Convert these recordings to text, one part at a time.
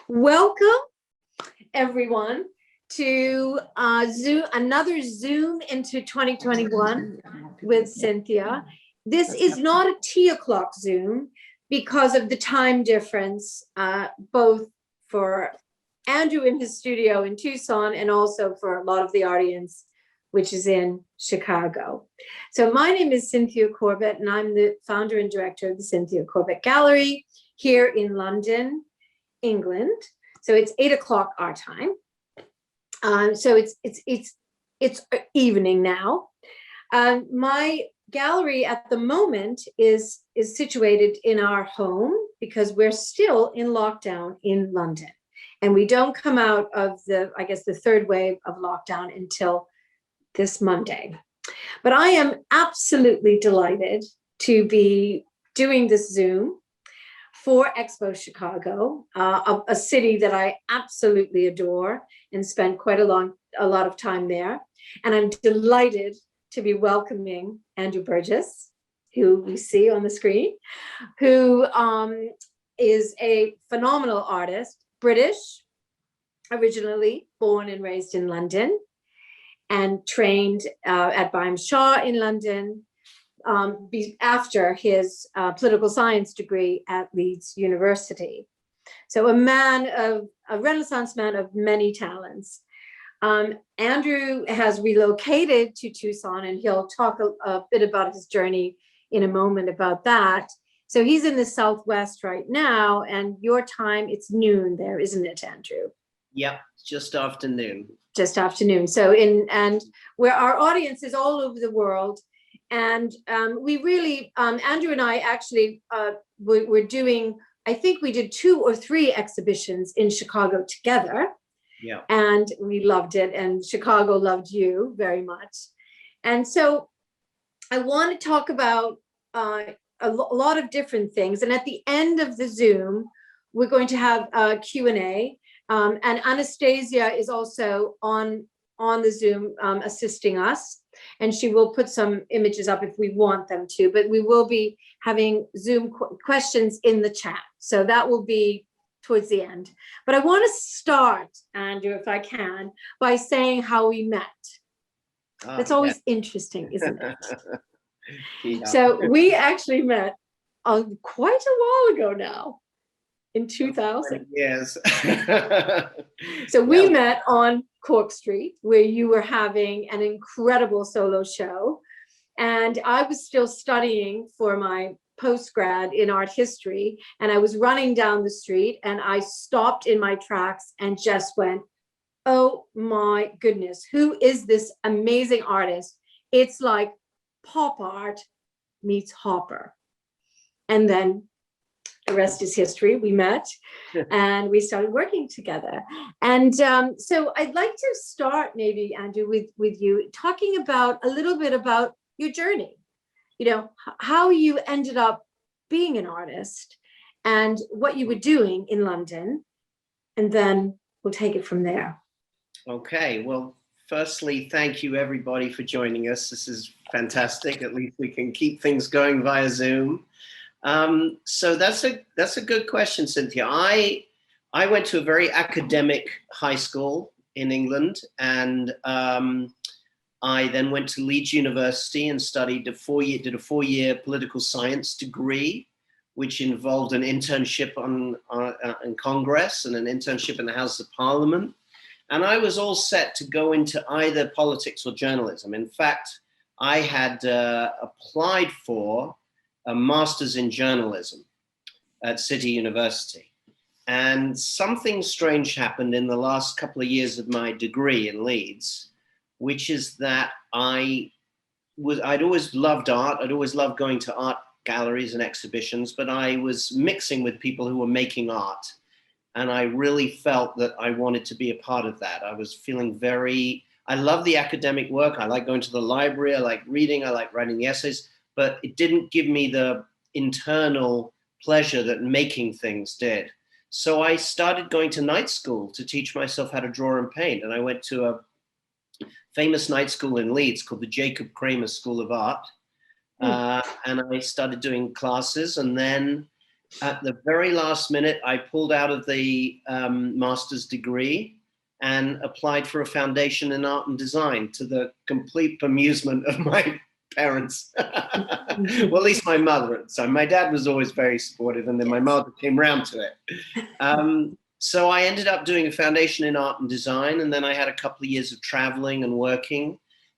Welcome, everyone, to another Zoom into 2021 with Cynthia. This is not a tea o'clock Zoom because of the time difference, both for Andrew in his studio in Tucson and also for a lot of the audience, which is in Chicago. So my name is Cynthia Corbett, and I'm the founder and director of the Cynthia Corbett Gallery here in London, England. So it's 8 o'clock our time. So it's evening now. My gallery at the moment is situated in our home because we're still in lockdown in London, and we don't come out of the third wave of lockdown until this Monday. But I am absolutely delighted to be doing this Zoom for Expo Chicago, a city that I absolutely adore and spent quite a lot of time there. And I'm delighted to be welcoming Andy Burgess, who we see on the screen, who is a phenomenal artist, British, originally born and raised in London, and trained at Byam Shaw in London, after his political science degree at Leeds University. So a Renaissance man of many talents. Andrew has relocated to Tucson, and he'll talk a bit about his journey in a moment about that. So he's in the Southwest right now, and your time, it's noon there, isn't it, Andrew? Yep, just afternoon. Just afternoon. So where our audience is all over the world. And we really, Andrew and I actually were doing, I think we did 2 or 3 exhibitions in Chicago together. Yeah. And we loved it. And Chicago loved you very much. And so I want to talk about a lot of different things. And at the end of the Zoom, we're going to have a Q&A. And Anastasia is also on the Zoom assisting us. And she will put some images up if we want them to, but we will be having Zoom questions in the chat. So that will be towards the end. But I want to start, Andrew, if I can, by saying how we met. That's always interesting, isn't it? Yeah. So we actually met quite a while ago now, in 2000. Yes. So we met on Cork Street, where you were having an incredible solo show. And I was still studying for my postgrad in art history. And I was running down the street, and I stopped in my tracks and just went, oh my goodness, who is this amazing artist? It's like pop art meets Hopper. And then the rest is history. We met and we started working together. And so I'd like to start maybe, Andrew, with you talking about a little bit about your journey, how you ended up being an artist and what you were doing in London. And then we'll take it from there. Okay, well, firstly, thank you everybody for joining us. This is fantastic. At least we can keep things going via Zoom. So that's a good question, Cynthia. I went to a very academic high school in England, and I then went to Leeds University and did a 4-year political science degree, which involved an internship in Congress and an internship in the House of Parliament. And I was all set to go into either politics or journalism. In fact, I had applied for a master's in journalism at City University. And something strange happened in the last couple of years of my degree in Leeds, which is that I'd always loved art. I'd always loved going to art galleries and exhibitions, but I was mixing with people who were making art. And I really felt that I wanted to be a part of that. I was feeling I love the academic work. I like going to the library. I like reading. I like writing the essays. But it didn't give me the internal pleasure that making things did. So I started going to night school to teach myself how to draw and paint. And I went to a famous night school in Leeds called the Jacob Kramer School of Art. And I started doing classes. And then At the very last minute, I pulled out of the master's degree and applied for a foundation in art and design, to the complete bemusement of my parents. Well, at least my mother at the time. My dad was always very supportive, and then my mother came round to it. So I ended up doing a foundation in art and design, and then I had a couple of years of traveling and working,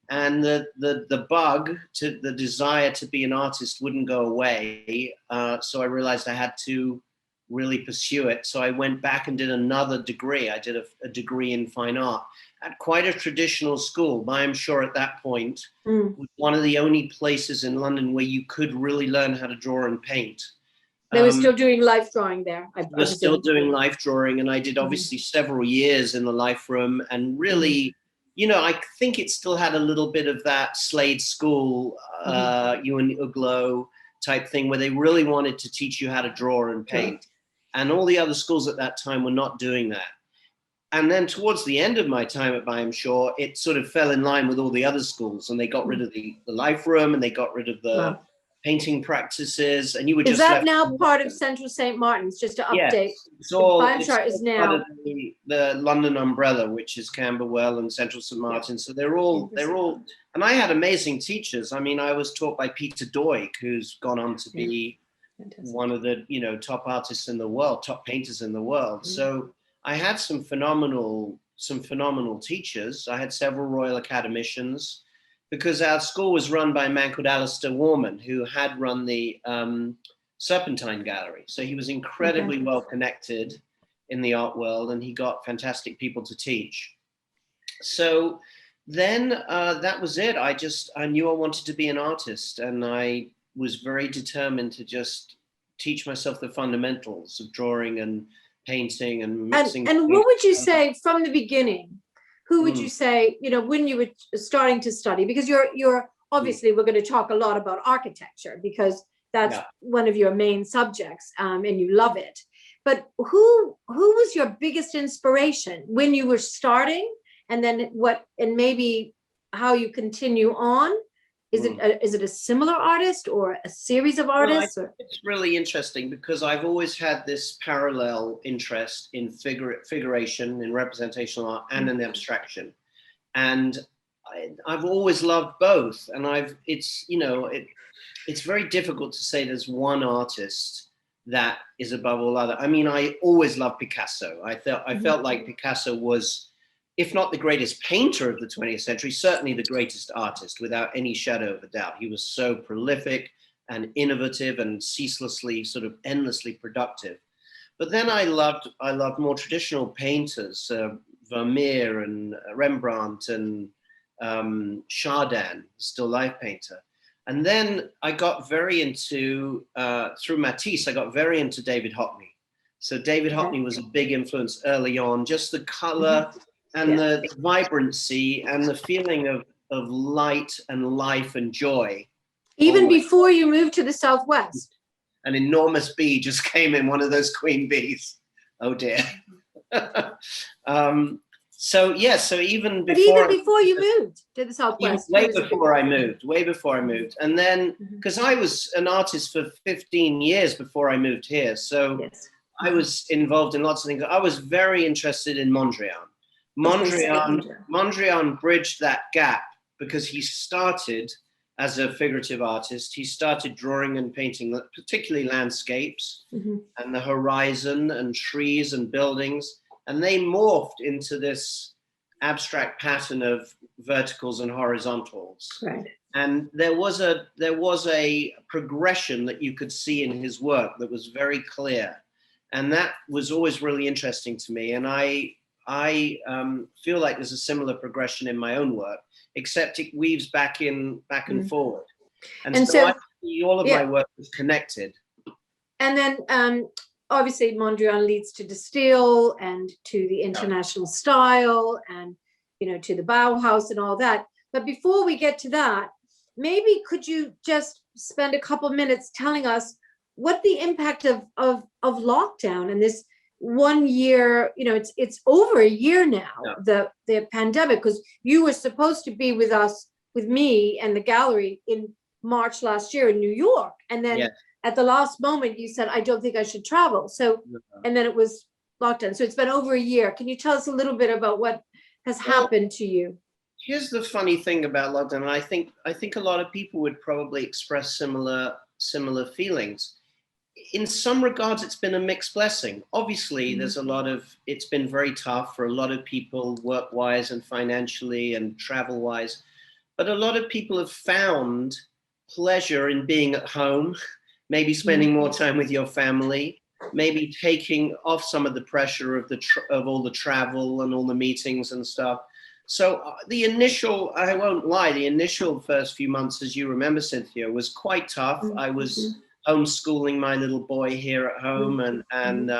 and the bug, to the desire to be an artist, wouldn't go away. So I realized I had to really pursue it. So I went back and did another degree. I did a degree in fine art at quite a traditional school. I'm sure at that point, was one of the only places in London where you could really learn how to draw and paint. They were still doing life drawing there. I was still doing life drawing, and I did obviously several years in the life room, and really, I think it still had a little bit of that Slade School, Ewan Uglow type thing, where they really wanted to teach you how to draw and paint. And all the other schools at that time were not doing that. And then towards the end of my time at Byam Shaw, it sort of fell in line with all the other schools, and they got rid of the life room, and they got rid of the painting practices, and you were just Is that now part of Central St. Martin's? Just to update, it's all is now part of the London umbrella, which is Camberwell and Central St. Martin's. So they're all, and I had amazing teachers. I mean, I was taught by Peter Doig, who's gone on to be one of the top artists in the world, top painters in the world. So I had some phenomenal teachers. I had several Royal Academicians, because our school was run by a man called Alistair Warman, who had run the Serpentine Gallery. So he was incredibly well connected in the art world, and he got fantastic people to teach. So then that was it. I knew I wanted to be an artist, and I was very determined to just teach myself the fundamentals of drawing and painting and mixing. And what would you say from the beginning? Who would you say, when you were starting to study? Because you're obviously, we're going to talk a lot about architecture, because that's one of your main subjects, and you love it. But who was your biggest inspiration when you were starting, and then and maybe how you continue on? Is it a similar artist or a series of artists? It's really interesting, because I've always had this parallel interest in figuration, in representational art, and in abstraction, and I've always loved both. And it's very difficult to say there's one artist that is above all other. I mean, I always loved Picasso. I felt like Picasso was, if not the greatest painter of the 20th century, certainly the greatest artist, without any shadow of a doubt. He was so prolific and innovative and ceaselessly, sort of endlessly productive. But then I loved more traditional painters, Vermeer and Rembrandt and Chardin, still life painter. And then I got very into, through Matisse, I got very into David Hockney. So David Hockney was a big influence early on, just the color, and the vibrancy and the feeling of light and life and joy. Even before you moved to the Southwest. An enormous bee just came in, one of those queen bees. Oh dear. So even before you moved to the Southwest. Way before I moved. And then, because I was an artist for 15 years before I moved here. So I was involved in lots of things. I was very interested in Mondrian. Mondrian bridged that gap, because he started as a figurative artist. He started drawing and painting, particularly landscapes and the horizon and trees and buildings. And they morphed into this abstract pattern of verticals and horizontals. Right. And there was a progression that you could see in his work that was very clear. And that was always really interesting to me. And I feel like there's a similar progression in my own work, except it weaves back and forward. And so I see all of my work is connected. And then obviously Mondrian leads to the style and to the international style, and to the Bauhaus and all that. But before we get to that, maybe could you just spend a couple minutes telling us what the impact of lockdown and this 1 year, it's over a year now, the pandemic, because you were supposed to be with me and the gallery in March last year in New York, and then at the last moment, you said, I don't think I should travel. So, and then it was lockdown. So it's been over a year. Can you tell us a little bit about what has happened to you? Here's the funny thing about lockdown, and I think a lot of people would probably express similar feelings. In some regards, it's been a mixed blessing. Obviously, there's a lot of, it's been very tough for a lot of people, work-wise and financially and travel-wise. But a lot of people have found pleasure in being at home, maybe spending more time with your family, maybe taking off some of the pressure of all the travel and all the meetings and stuff. So the initial, I won't lie, the initial first few months, as you remember, Cynthia, was quite tough. I was homeschooling my little boy here at home, and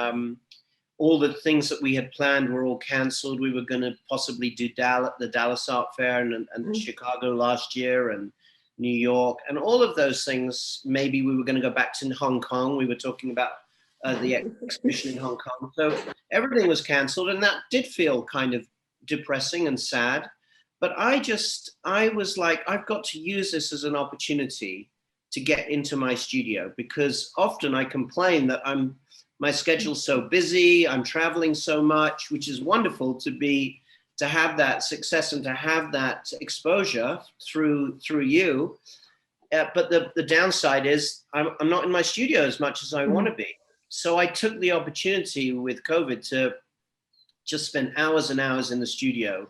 all the things that we had planned were all canceled. We were going to possibly do the Dallas Art Fair and Chicago last year and New York and all of those things. Maybe we were going to go back to Hong Kong. We were talking about the exhibition in Hong Kong. So everything was canceled, and that did feel kind of depressing and sad. But I was like, I've got to use this as an opportunity to get into my studio, because often I complain that my schedule's so busy, I'm traveling so much, which is wonderful to have that success and to have that exposure through you. But the downside is I'm not in my studio as much as I want to be. So I took the opportunity with COVID to just spend hours and hours in the studio.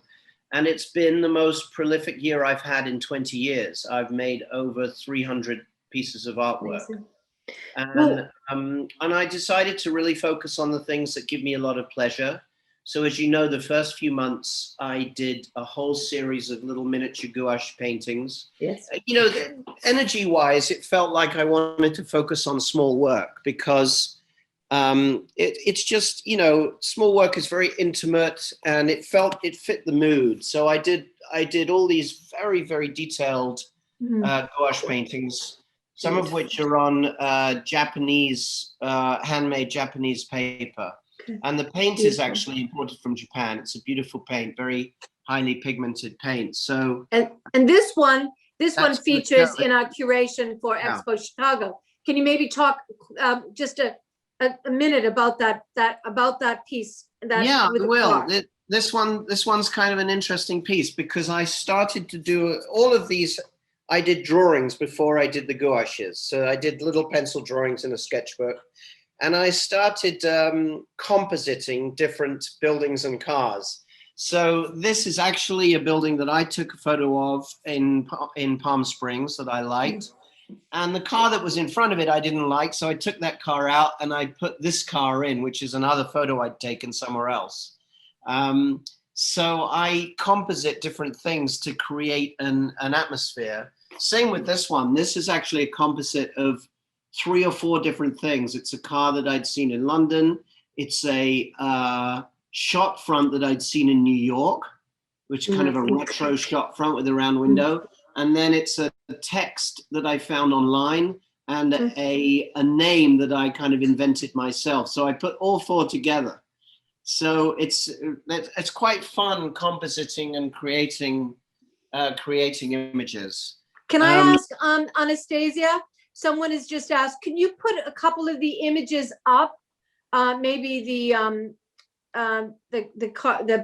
And it's been the most prolific year I've had in 20 years. I've made over 300 pieces of artwork. And I decided to really focus on the things that give me a lot of pleasure. So as you know, the first few months, I did a whole series of little miniature gouache paintings. Yes. You know, energy-wise, it felt like I wanted to focus on small work, because it's just, you know, small work is very intimate, and it fit the mood. So I did all these very, very detailed gouache paintings, some of which are on Japanese, handmade Japanese paper. And the paint is actually imported from Japan. It's a beautiful paint, very highly pigmented paint. So and this one features in our curation for Expo Chicago. Can you maybe talk just a minute about that piece? Yeah, I will. This one's kind of an interesting piece, because I started to do all of these. I did drawings before I did the gouaches. So I did little pencil drawings in a sketchbook, and I started compositing different buildings and cars. So this is actually a building that I took a photo of in Palm Springs that I liked. And the car that was in front of it, I didn't like. So I took that car out and I put this car in, which is another photo I'd taken somewhere else. So I composite different things to create an atmosphere. Same with this one. This is actually a composite of 3 or 4 different things. It's a car that I'd seen in London. It's a shot front that I'd seen in New York, which is kind of a retro shot front with a round window. And then it's a text that I found online, and a name that I kind of invented myself. So I put all 4 together. So it's quite fun compositing and creating images. Can I ask, Anastasia? Someone has just asked, can you put a couple of the images up? Maybe the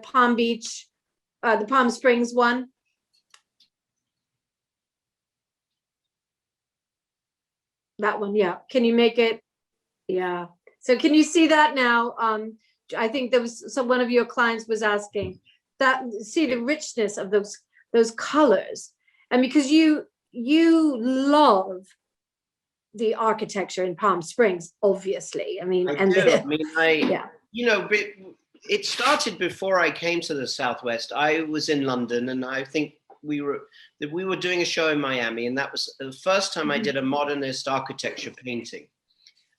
Palm Beach, the Palm Springs one. That one, yeah. Can you make it? Yeah. So can you see that now? I think there was one of your clients was asking that. See the richness of those colors, and because you love the architecture in Palm Springs, obviously. I mean, you know, it started before I came to the Southwest. I was in London, and I think we were doing a show in Miami, and that was the first time I did a modernist architecture painting.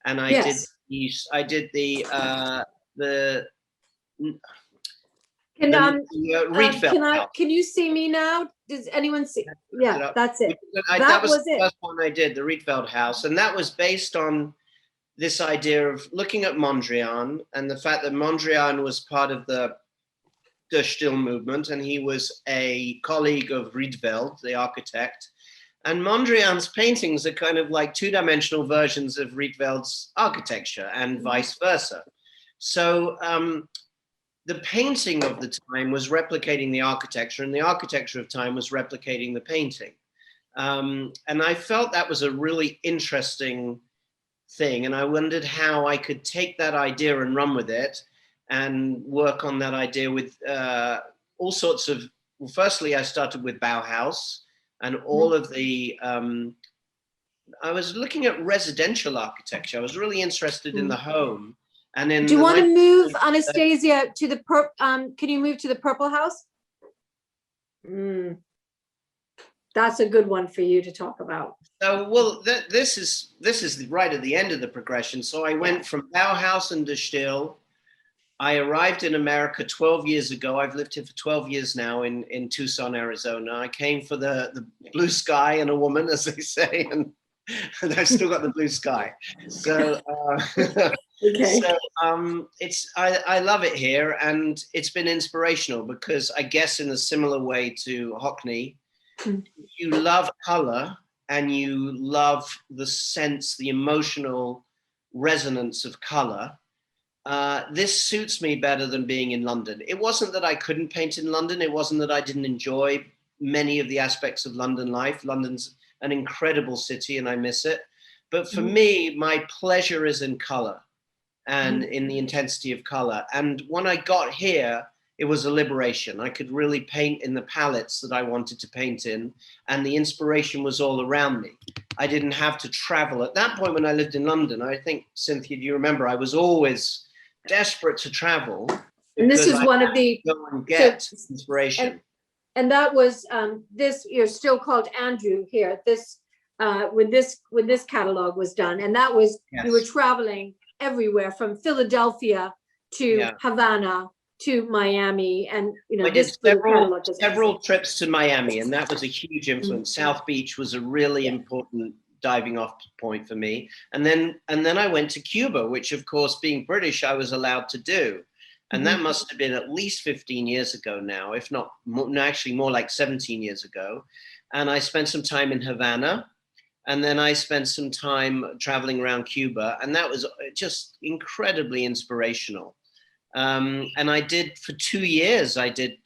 And I did the Reetfeld House. Can you see me now? Does anyone see? Yeah, that's it. That was the first one I did, the Reetfeld House, and that was based on this idea of looking at Mondrian and the fact that Mondrian was part of the Stil movement, and he was a colleague of Reetfeld, the architect. And Mondrian's paintings are kind of like two-dimensional versions of Rietveld's architecture and vice versa. So the painting of the time was replicating the architecture, and the architecture of time was replicating the painting. And I felt that was a really interesting thing. And I wondered how I could take that idea and run with it and work on that idea with all sorts of, well, firstly, I started with Bauhaus and all of the, I was looking at residential architecture. I was really interested in the home. And in Do you want to move, Anastasia, to the, can you move to the purple house? That's a good one for you to talk about. So, well, this is right at the end of the progression. So I went from Bauhaus and De Stijl. I arrived in America 12 years ago. I've lived here for 12 years now in Tucson, Arizona. I came for the blue sky and a woman, as they say, and I've still got the blue sky. So, Okay. So I love it here, and it's been inspirational because I guess in a similar way to Hockney, you love color and you love the sense, the emotional resonance of color. This suits me better than being in London. It wasn't that I couldn't paint in London. It wasn't that I didn't enjoy many of the aspects of London life. London's an incredible city and I miss it. But for me, my pleasure is in color and in the intensity of color. And when I got here, it was a liberation. I could really paint in the palettes that I wanted to paint in, and the inspiration was all around me. I didn't have to travel. At that point when I lived in London, I think, Cynthia, do you remember, I was always desperate to travel. And this is one of the, go and get inspiration. And that was, this, you're still called Andrew here, this, when this catalog was done. And that was, you were traveling everywhere from Philadelphia to Havana to Miami, and you know, I did several trips to Miami, and that was a huge influence. South Beach was a really important diving off point for me. And then I went to Cuba, which of course, being British, I was allowed to do. And that must have been at least 15 years ago now, if not more, actually more like 17 years ago. And I spent some time in Havana, and then I spent some time traveling around Cuba, and that was just incredibly inspirational. And I did, for 2 years, I did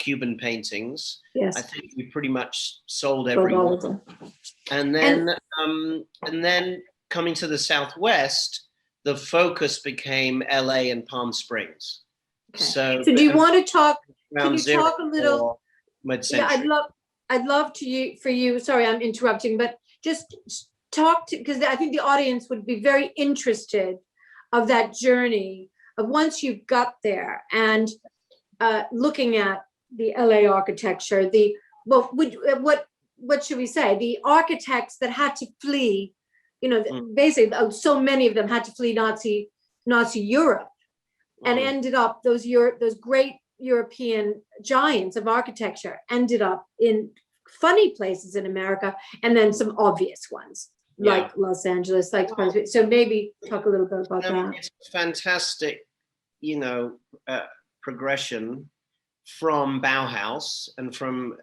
Cuban paintings. Yes. I think we pretty much sold every one. And then coming to the Southwest, the focus became LA and Palm Springs. Okay. So do you want to talk, can you talk a little? Yeah, I'd love for you, sorry, I'm interrupting, but just talk to, because I think the audience would be very interested of that journey of once you got there and looking at the LA architecture, what should we say? The architects that had to flee, you know, basically so many of them had to flee Nazi Europe, and ended up those great European giants of architecture ended up in funny places in America, and then some obvious ones like Los Angeles, like so maybe talk a little bit about that. It's fantastic, you know, progression from Bauhaus and from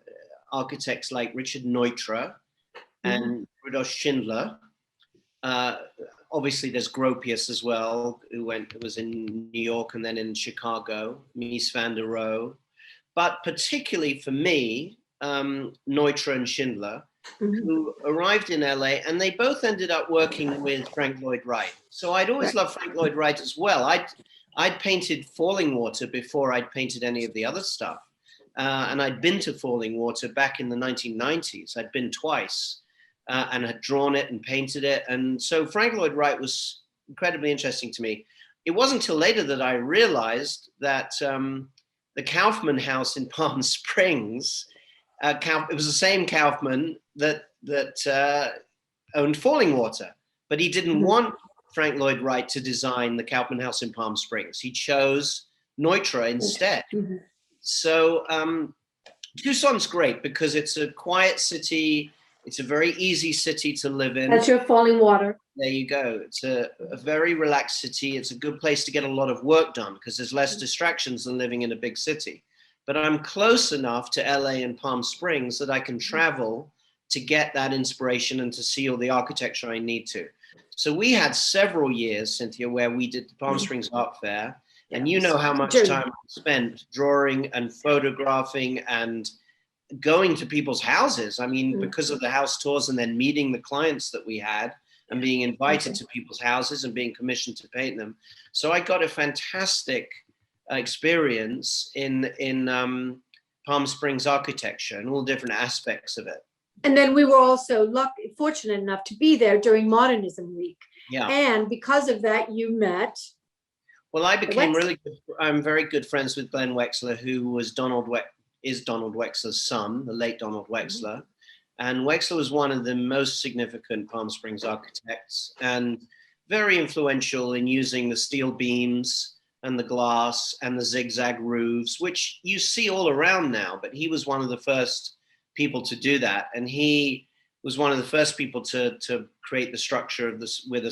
architects like Richard Neutra and Rudolf Schindler. Obviously, there's Gropius as well, who was in New York and then in Chicago, Mies van der Rohe. But particularly for me, Neutra and Schindler, who arrived in LA, and they both ended up working with Frank Lloyd Wright. So I'd always loved Frank Lloyd Wright as well. I'd painted Falling Water before I'd painted any of the other stuff. And I'd been to Falling Water back in the 1990s. I'd been twice and had drawn it and painted it. And so Frank Lloyd Wright was incredibly interesting to me. It wasn't until later that I realized that the Kaufman house in Palm Springs, it was the same Kaufman that owned Falling Water, but he didn't want Frank Lloyd Wright to design the Kaufman house in Palm Springs. He chose Neutra instead. So Tucson's great because it's a quiet city. It's a very easy city to live in. That's your Falling Water. There you go. It's a very relaxed city. It's a good place to get a lot of work done because there's less distractions than living in a big city. But I'm close enough to LA and Palm Springs that I can travel to get that inspiration and to see all the architecture I need to. So we had several years, Cynthia, where we did the Palm Springs Art Fair. And you know how much time I spent drawing and photographing and going to people's houses. I mean, because of the house tours and then meeting the clients that we had and being invited to people's houses and being commissioned to paint them. So I got a fantastic experience in Palm Springs architecture and all different aspects of it. And then we were also fortunate enough to be there during Modernism Week. Yeah. And because of that, you met. Well, I became really good. I'm very good friends with Glenn Wexler, who was Donald Wexler's son, the late Donald Wexler. And Wexler was one of the most significant Palm Springs architects and very influential in using the steel beams and the glass and the zigzag roofs, which you see all around now, but he was one of the first people to do that. And he was one of the first people to create the structure of this with the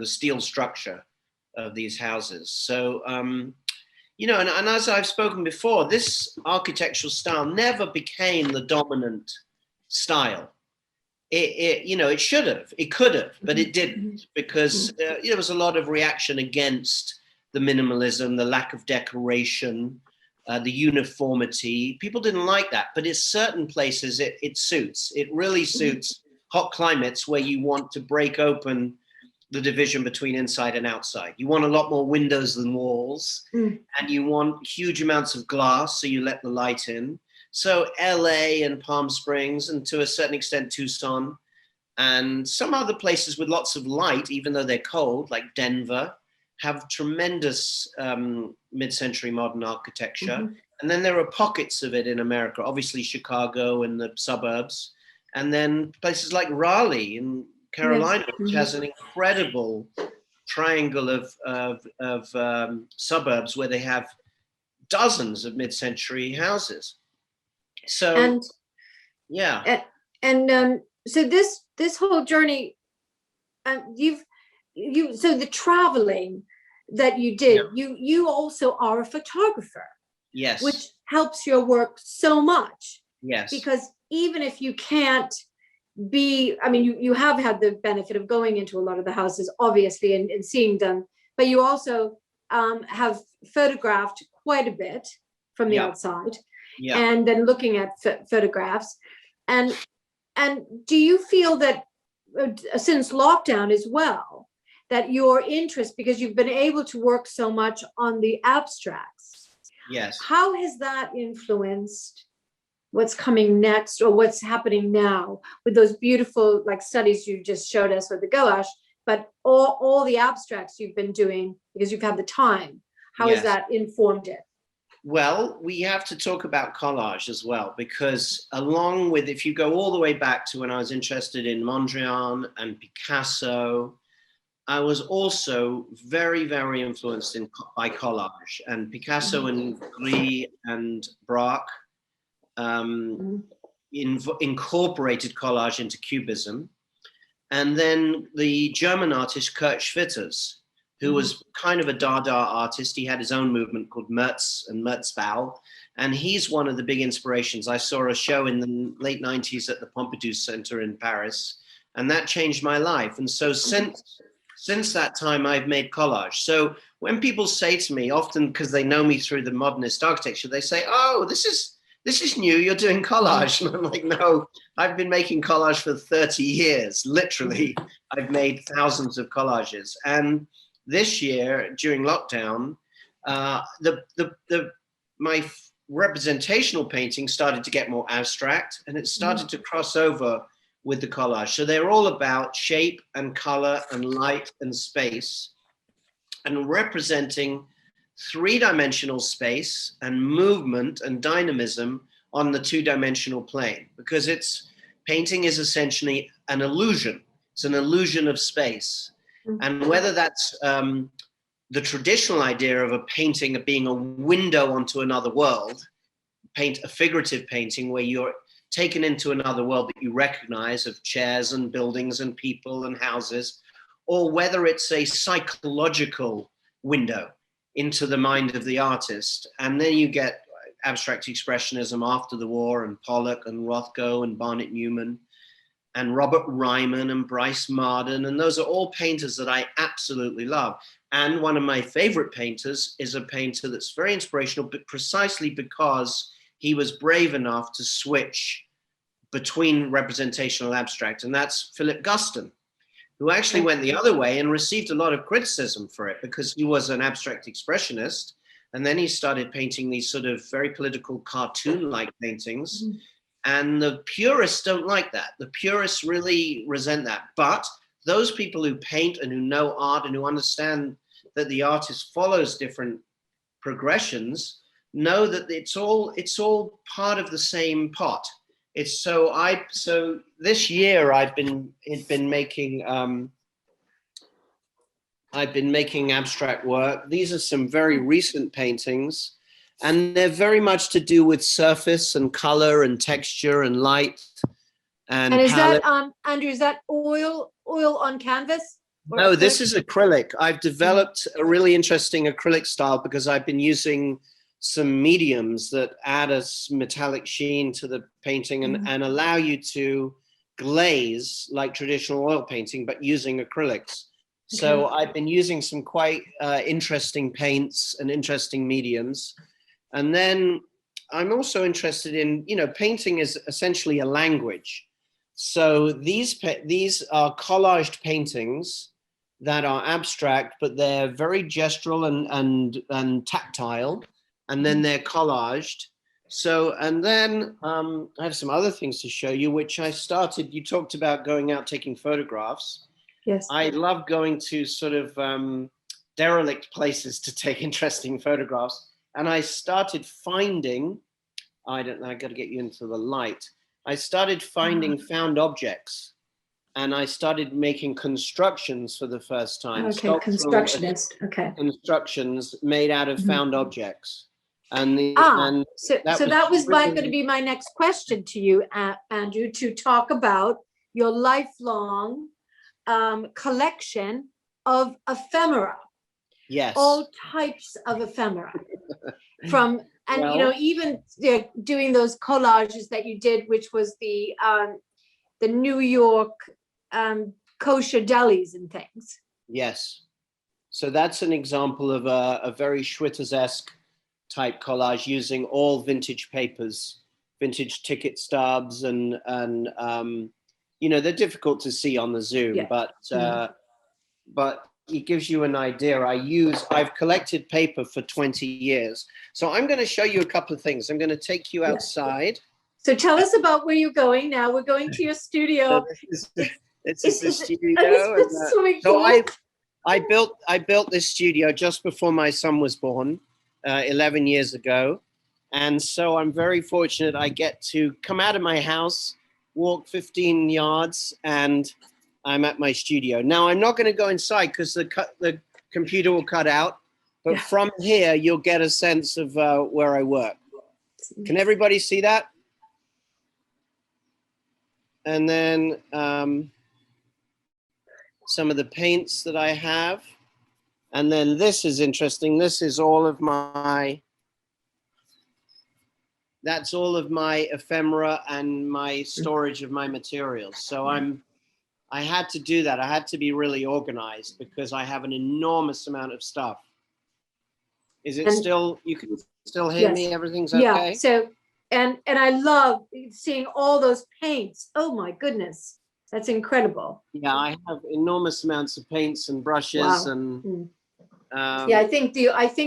steel structure of these houses. So, and as I've spoken before, this architectural style never became the dominant style. It should have, it could have, but it didn't, because there was a lot of reaction against the minimalism, the lack of decoration, the uniformity. People didn't like that, but in certain places it suits. It really suits hot climates where you want to break open the division between inside and outside. You want a lot more windows than walls, and you want huge amounts of glass so you let the light in. So LA and Palm Springs, and to a certain extent Tucson, and some other places with lots of light, even though they're cold, like Denver, have tremendous mid-century modern architecture. And then there are pockets of it in America, obviously Chicago and the suburbs, and then places like Raleigh in Carolina, which has an incredible triangle of suburbs where they have dozens of mid-century houses. So, so this whole journey, so the traveling that you did, you also are a photographer. Yes. Which helps your work so much. Yes. Because even if you can't you have had the benefit of going into a lot of the houses, obviously, and seeing them, but you also have photographed quite a bit from the outside, and then looking at photographs. And do you feel that since lockdown as well, that your interest, because you've been able to work so much on the abstracts, how has that influenced what's coming next or what's happening now with those beautiful studies you just showed us with the gouache, but all the abstracts you've been doing because you've had the time? How has that informed it? Well, we have to talk about collage as well, because along with, if you go all the way back to when I was interested in Mondrian and Picasso, I was also very, very influenced by collage, and Picasso and Gris and Braque incorporated collage into Cubism. And then the German artist Kurt Schwitters, who was kind of a Dada artist. He had his own movement called Merz and Merzbau. And he's one of the big inspirations. I saw a show in the late 90s at the Pompidou Center in Paris, and that changed my life. And so since that time, I've made collage. So when people say to me, often because they know me through the modernist architecture, they say, "Oh, this is new, you're doing collage." And I'm like, no, I've been making collage for 30 years. Literally, I've made thousands of collages. And this year, during lockdown, my representational painting started to get more abstract, and it started to cross over with the collage. So they're all about shape and color and light and space, and representing three-dimensional space and movement and dynamism on the two-dimensional plane, because painting is essentially an illusion. It's an illusion of space. And whether that's the traditional idea of a painting of being a window onto another world, paint a figurative painting where you're taken into another world that you recognize, of chairs and buildings and people and houses, or whether it's a psychological window into the mind of the artist. And then you get abstract expressionism after the war, and Pollock and Rothko and Barnett Newman. and Robert Ryman and Bryce Marden. And those are all painters that I absolutely love. And one of my favorite painters is a painter that's very inspirational, but precisely because he was brave enough to switch between representational abstract. And that's Philip Guston, who actually went the other way and received a lot of criticism for it because he was an abstract expressionist. And then he started painting these sort of very political cartoon-like paintings. And the purists don't like that. The purists really resent that. But those people who paint and who know art and who understand that the artist follows different progressions know that it's all part of the same pot. It's so this year I've been making abstract work. These are some very recent paintings, and they're very much to do with surface and color and texture and light and is palette. that Andrew, is that oil on canvas? No, this is acrylic. I've developed a really interesting acrylic style because I've been using some mediums that add a metallic sheen to the painting and allow you to glaze like traditional oil painting, but using acrylics. So I've been using some quite interesting paints and interesting mediums. And then I'm also interested in, painting is essentially a language. So these are collaged paintings that are abstract, but they're very gestural and tactile. And then they're collaged. So, and then I have some other things to show you, which I started. You talked about going out taking photographs. Yes. I love going to sort of derelict places to take interesting photographs. And I started finding, I got to get you into the light. I started finding found objects, and I started making constructions for the first time. Okay, constructionist. Okay. Constructions made out of found objects. And so that was going to be my next question to you, Andrew, to talk about your lifelong collection of ephemera. Yes. All types of ephemera. Even doing those collages that you did, which was the New York kosher delis and things. Yes. So that's an example of a very Schwitters-esque type collage using all vintage papers, vintage ticket stubs, and they're difficult to see on the Zoom, but it gives you an idea. I've collected paper for 20 years. So I'm going to show you a couple of things. I'm going to take you outside. So tell us about where you're going now. We're going to your studio. So this is the studio. So I built this studio just before my son was born, 11 years ago. And so I'm very fortunate I get to come out of my house, walk 15 yards, and I'm at my studio. Now, I'm not going to go inside because the computer will cut out. But from here, you'll get a sense of where I work. Can everybody see that? And then some of the paints that I have. And then this is interesting. This is all of my, that's all of my ephemera and my storage of my materials. So I had to do that. I had to be really organized because I have an enormous amount of stuff. Is it still, you can still hear me? Everything's okay? Yeah, so, and I love seeing all those paints. Oh my goodness, that's incredible. Yeah, I have enormous amounts of paints and brushes and. I think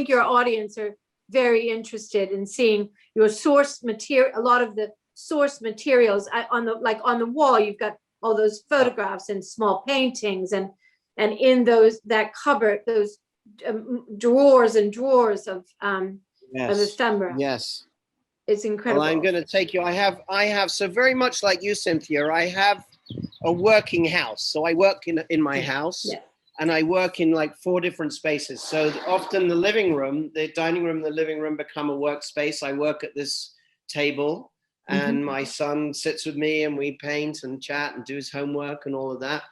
your audience are very interested in seeing your source material. A lot of the source materials on the wall, you've got all those photographs and small paintings, and in that cupboard, those drawers and drawers of ephemera. Yes, it's incredible. Well, I'm going to take you. I have so very much like you, Cynthia. I have a working house, so I work in my house. Yeah. And I work in like 4 different spaces. So often the living room, the dining room, the living room become a workspace. I work at this table and my son sits with me and we paint and chat and do his homework and all of that.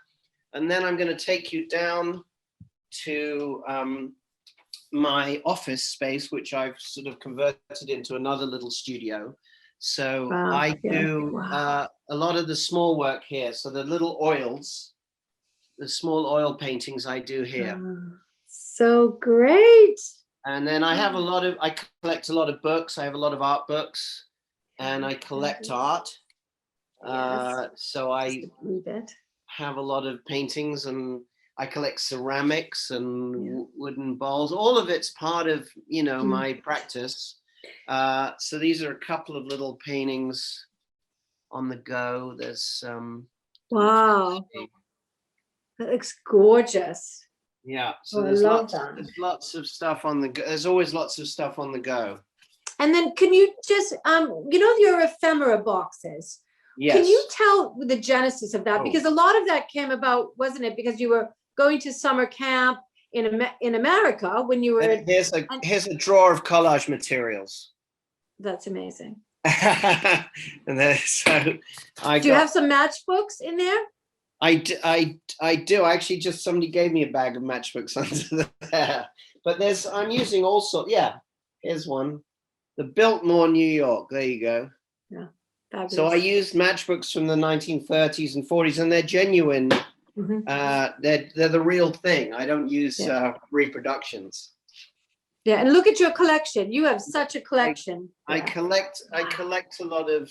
And then I'm going to take you down to my office space, which I've sort of converted into another little studio. So Wow, I yeah, do wow. a lot of the small work here. So the little oils, the small oil paintings I do here. So great. And then I collect a lot of books. I have a lot of art books and I collect art. Yes. So Just I a wee bit. have a lot of paintings and I collect ceramics and Yeah. wooden bowls. All of it's part of, my practice. So these are a couple of little paintings on the go. There's Wow, that looks gorgeous. yeah. So Oh, I love that. there's lots of stuff on the go. There's always lots of stuff on the go. And then can you just, your ephemera boxes? Can you Yes. tell the genesis of that? Oh. Because a lot of that came about, wasn't it? Because you were going to summer camp in America when you were. Here's a drawer of collage materials. That's amazing. And then so Do you have some matchbooks in there? I do. Actually, just somebody gave me a bag of matchbooks under there. But I'm using all sorts. Yeah, here's one. The Biltmore, New York. There you go. Yeah, fabulous. So I used matchbooks from the 1930s and 40s, and they're genuine. They're the real thing. I don't use reproductions. Yeah, and look at your collection. You have such a collection. I collect a lot of.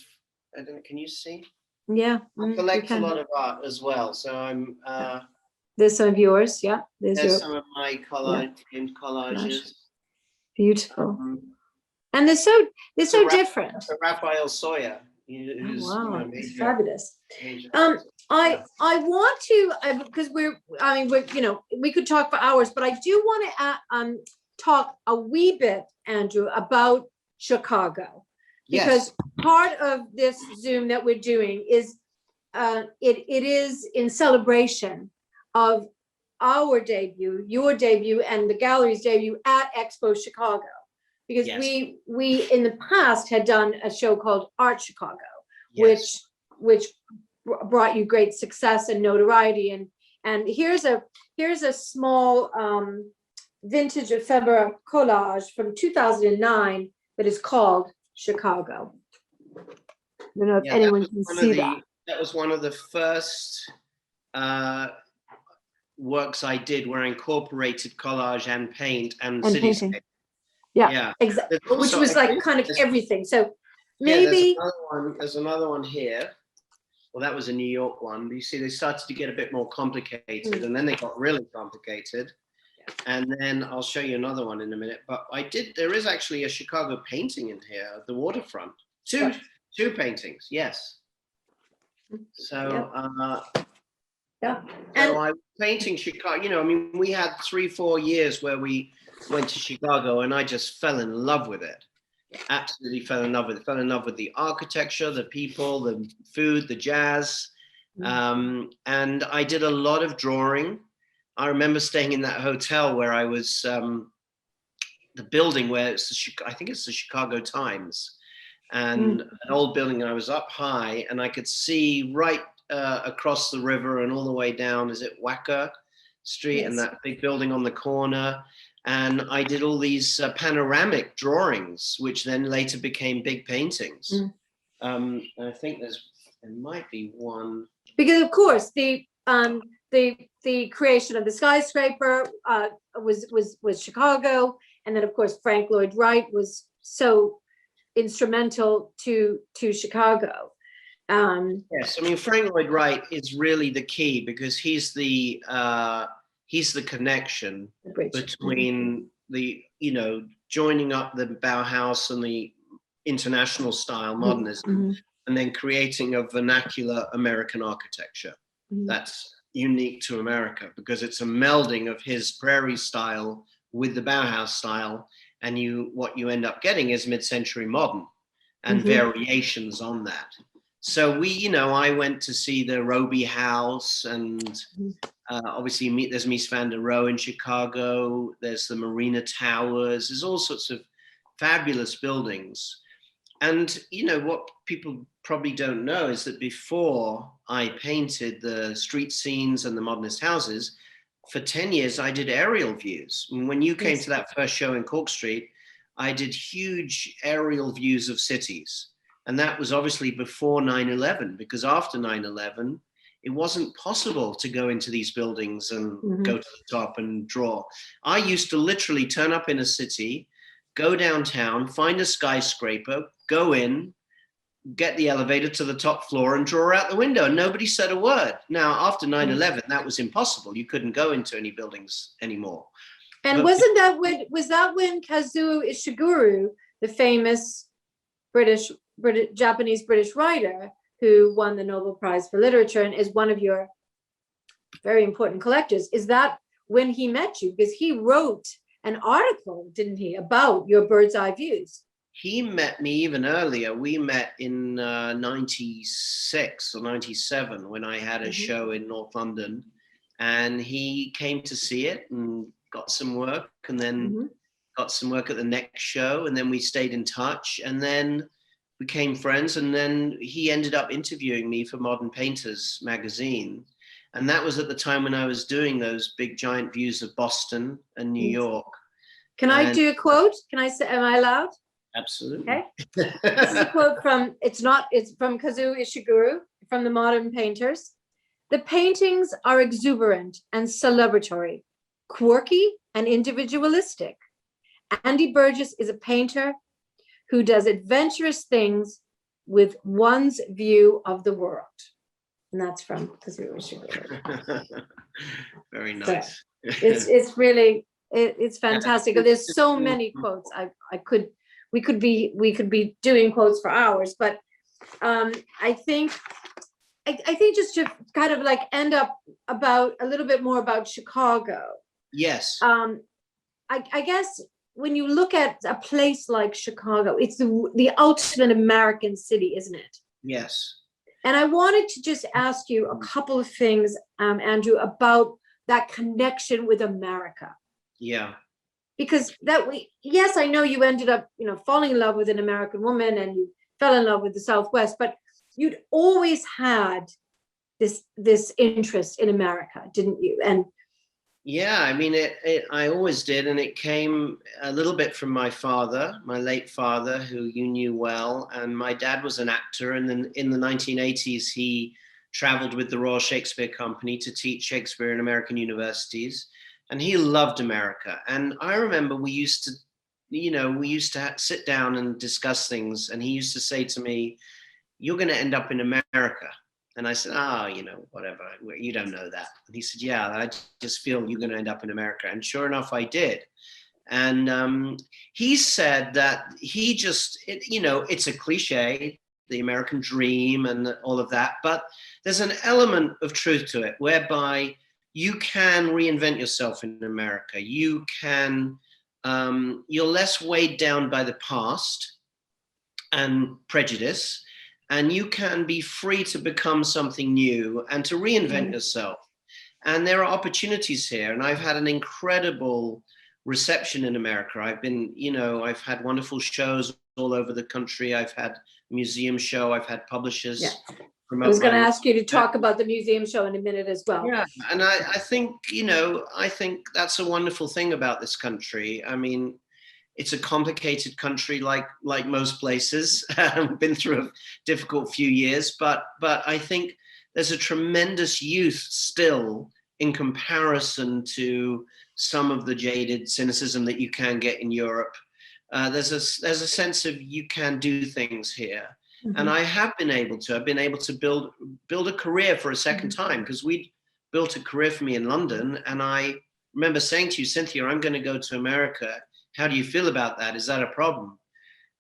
Can you see? Yeah, I collect a lot of art as well. So I'm. There's some of yours. Yeah, there's some of my collages. Beautiful. And they're so different. Raphael Sawyer. Wow, it's fabulous. I want to because we could talk for hours, but I do want to talk a wee bit, Andrew, about Chicago, because part of this Zoom that we're doing is it is in celebration of our debut, your debut, and the gallery's debut at Expo Chicago. Because we in the past had done a show called Art Chicago, which brought you great success and notoriety. And here's a small vintage ephemera collage from 2009 that is called Chicago. I don't know if anyone can see that. That was one of the first works I did where I incorporated collage and paint and cityscape. Yeah, exactly. Which was like kind of everything. So maybe there's another one here. Well, that was a New York one. But you see, they started to get a bit more complicated, and then they got really complicated. And then I'll show you another one in a minute. But there is actually a Chicago painting in here of the waterfront. Two paintings, yes. So and so I was painting Chicago. We had 3-4 years where we went to Chicago, and I just fell in love with it. Absolutely fell in love with it. Fell in love with the architecture, the people, the food, the jazz. And I did a lot of drawing. I remember staying in that hotel where I was, the building where I think it's the Chicago Times, and an old building. And I was up high, and I could see right across the river and all the way down. Is it Wacker Street? And that big building on the corner. And I did all these panoramic drawings, which then later became big paintings. I think there might be one. Because of course the creation of the skyscraper was Chicago, and then of course Frank Lloyd Wright was so instrumental to Chicago. Yes, Frank Lloyd Wright is really the key, because he's the connection between the, joining up the Bauhaus and the international style modernism, and then creating a vernacular American architecture that's unique to America, because it's a melding of his prairie style with the Bauhaus style, and what you end up getting is mid-century modern and variations on that. So I went to see the Roby House, and obviously there's Mies van der Rohe in Chicago. There's the Marina Towers. There's all sorts of fabulous buildings. And, what people probably don't know is that before I painted the street scenes and the modernist houses, for 10 years, I did aerial views. And when you came to that first show in Cork Street, I did huge aerial views of cities. And that was obviously before 9/11, because after 9/11, it wasn't possible to go into these buildings and go to the top and draw. I used to literally turn up in a city, go downtown, find a skyscraper, go in, get the elevator to the top floor and draw out the window, and nobody said a word. Now, after 9/11, that was impossible. You couldn't go into any buildings anymore. And But was that when Kazuo Ishiguro, the famous Japanese British writer who won the Nobel Prize for Literature and is one of your very important collectors, is that when he met you? Because he wrote an article, didn't he, about your bird's eye views? he met me even earlier. We met in 96 or 97 when I had a show in North London, and he came to see it and got some work, and then got some work at the next show, and then we stayed in touch, and then became friends, and then he ended up interviewing me for Modern Painters magazine. And that was at the time when I was doing those big giant views of Boston and New York. Can I do a quote? Can I say, am I allowed? Absolutely. Okay. This is a quote from, it's from Kazuo Ishiguro, from the Modern Painters. The paintings are exuberant and celebratory, quirky and individualistic. Andy Burgess is a painter who does adventurous things with one's view of the world. And that's from Kazuo Ishiguro. Very nice. So it's really, it's fantastic. There's so many quotes. We could be doing quotes for hours, but I think just to kind of like end up about a little bit more about Chicago. Yes. I guess when you look at a place like Chicago, it's the ultimate American city, isn't it? Yes. And I wanted to just ask you a couple of things, Andrew, about that connection with America. Yeah. Because yes, I know you ended up, falling in love with an American woman and you fell in love with the Southwest, but you'd always had this interest in America, didn't you? And yeah, I mean, I always did. And it came a little bit from my father, my late father, who you knew well. And my dad was an actor. And then in the 1980s, he traveled with the Royal Shakespeare Company to teach Shakespeare in American universities. And he loved America. And I remember we used to sit down and discuss things. And he used to say to me, "You're going to end up in America." And I said, whatever, you don't know that. And he said, "Yeah, I just feel you're going to end up in America." And sure enough, I did. And he said that he just, it's a cliche, the American dream and all of that, but there's an element of truth to it whereby you can reinvent yourself in America. You can, you're less weighed down by the past and prejudice, and you can be free to become something new and to reinvent yourself. And there are opportunities here. And I've had an incredible reception in America. I've had wonderful shows all over the country. I've had a museum show. I've had publishers. Yeah. I was going to ask you to talk about the museum show in a minute as well. Yeah, and I think that's a wonderful thing about this country. I mean, it's a complicated country, like most places. We've been through a difficult few years, but I think there's a tremendous youth still in comparison to some of the jaded cynicism that you can get in Europe. There's a sense of you can do things here. And I've been able to build a career for a second time, because we built a career for me in London. And I remember saying to you, "Cynthia, I'm going to go to America. How do you feel about that? Is that a problem?"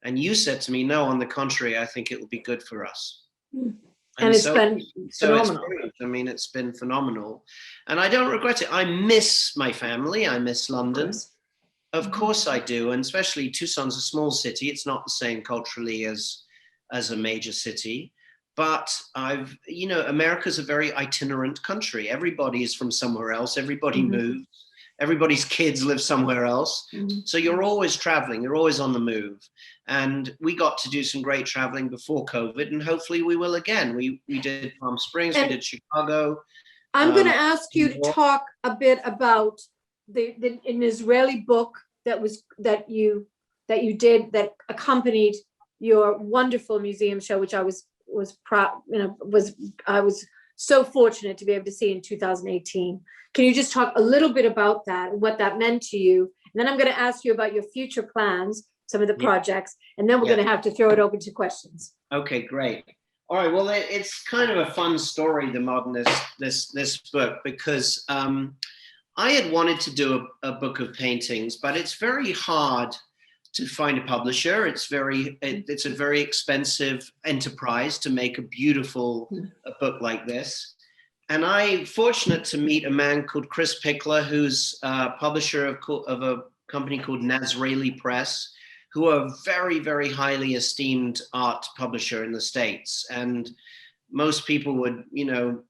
And you said to me, "No, on the contrary, I think it will be good for us." And it's been phenomenal. It's been phenomenal. And I don't regret it. I miss my family. I miss London. Of course I do. And especially Tucson's a small city. It's not the same culturally as a major city. But America's a very itinerant country. Everybody is from somewhere else. Everybody moves. Everybody's kids live somewhere else. So you're always traveling, you're always on the move. And we got to do some great traveling before COVID, and hopefully we will again. We did Palm Springs, we did Chicago. I'm going to ask you to talk a bit about an Israeli book that you did that accompanied your wonderful museum show, which I was proud, I was so fortunate to be able to see in 2018. Can you just talk a little bit about that and what that meant to you? And then I'm going to ask you about your future plans, some of the projects, and then we're going to have to throw it open to questions. Okay, great. All right. Well, it's kind of a fun story, The Modernist, this book, because I had wanted to do a book of paintings, but it's very hard to find a publisher. It's a very expensive enterprise to make a beautiful book like this. And I'm fortunate to meet a man called Chris Pickler, who's publisher of a company called Nazreli Press, who are very, very highly esteemed art publisher in the States. And most people would,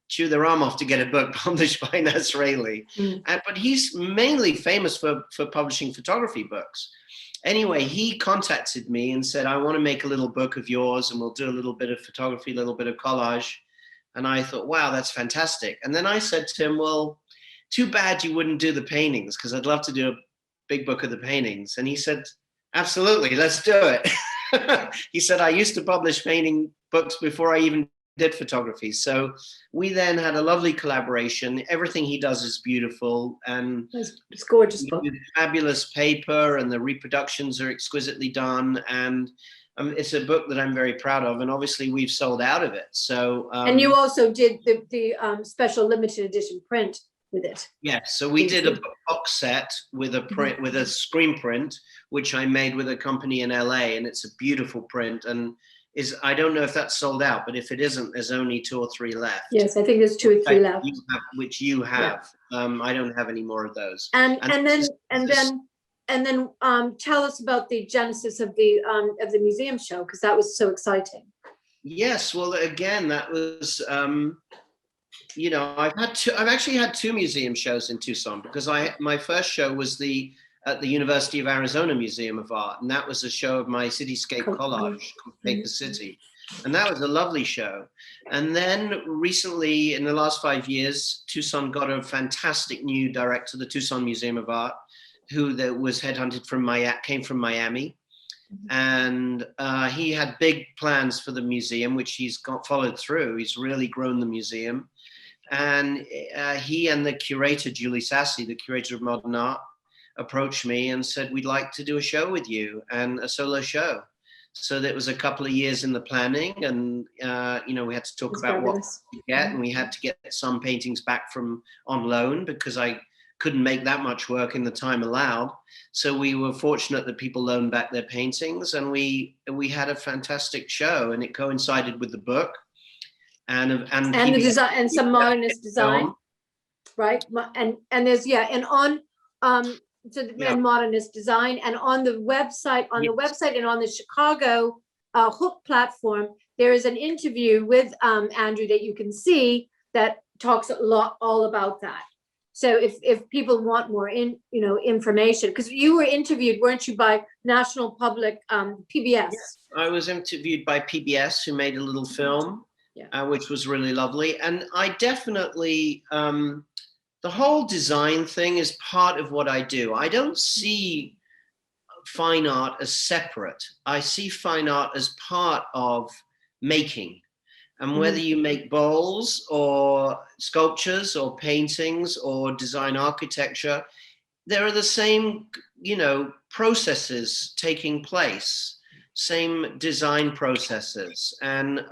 chew their arm off to get a book published by Nazreli. But he's mainly famous for publishing photography books. Anyway, he contacted me and said, I want to make a little book of yours, and we'll do a little bit of photography, a little bit of collage. And I thought, wow, that's fantastic. And then I said to him, well, too bad you wouldn't do the paintings, because I'd love to do a big book of the paintings. And he said, absolutely, let's do it. He said, I used to publish painting books before I even did photography. So we then had a lovely collaboration. Everything he does is beautiful, and it's gorgeous book. Fabulous paper, and the reproductions are exquisitely done. And it's a book that I'm very proud of, and obviously we've sold out of it. So and you also did the special limited edition print with it. Yes, so we did a box set with a print, with a screen print, which I made with a company in LA, and it's a beautiful print. And I don't know if that's sold out, but if it isn't, there's only 2 or 3 left. Yes, I think there's 2 or 3 left. Which you have. Yeah. I don't have any more of those. And then tell us about the genesis of the museum show, because that was so exciting. Yes, well, again, that was I've actually had 2 museum shows in Tucson, because my first show was at the University of Arizona Museum of Art, and that was a show of my cityscape collage, Paper City, and that was a lovely show. And then recently, in the last 5 years, Tucson got a fantastic new director, the Tucson Museum of Art, who was headhunted came from Miami, and he had big plans for the museum, which he's followed through. He's really grown the museum, and he and the curator, Julie Sassy, the curator of modern art, approached me and said, we'd like to do a show with you, and a solo show. So that was a couple of years in the planning, and we had to talk about what to get, and we had to get some paintings back on loan, because I couldn't make that much work in the time allowed. So we were fortunate that people loaned back their paintings, and we had a fantastic show, and it coincided with the book and the design, and some modernist design, right? And there's and modernist design, and on the website, and on the Chicago Hook platform, there is an interview with Andrew that you can see that talks a lot all about that. So if people want more information, because you were interviewed, weren't you, by National Public PBS? Yes, I was interviewed by PBS, who made a little film, which was really lovely. And I definitely the whole design thing is part of what I do. I don't see fine art as separate. I see fine art as part of making. And whether you make bowls or sculptures or paintings or design architecture, there are the same, processes taking place, same design processes. And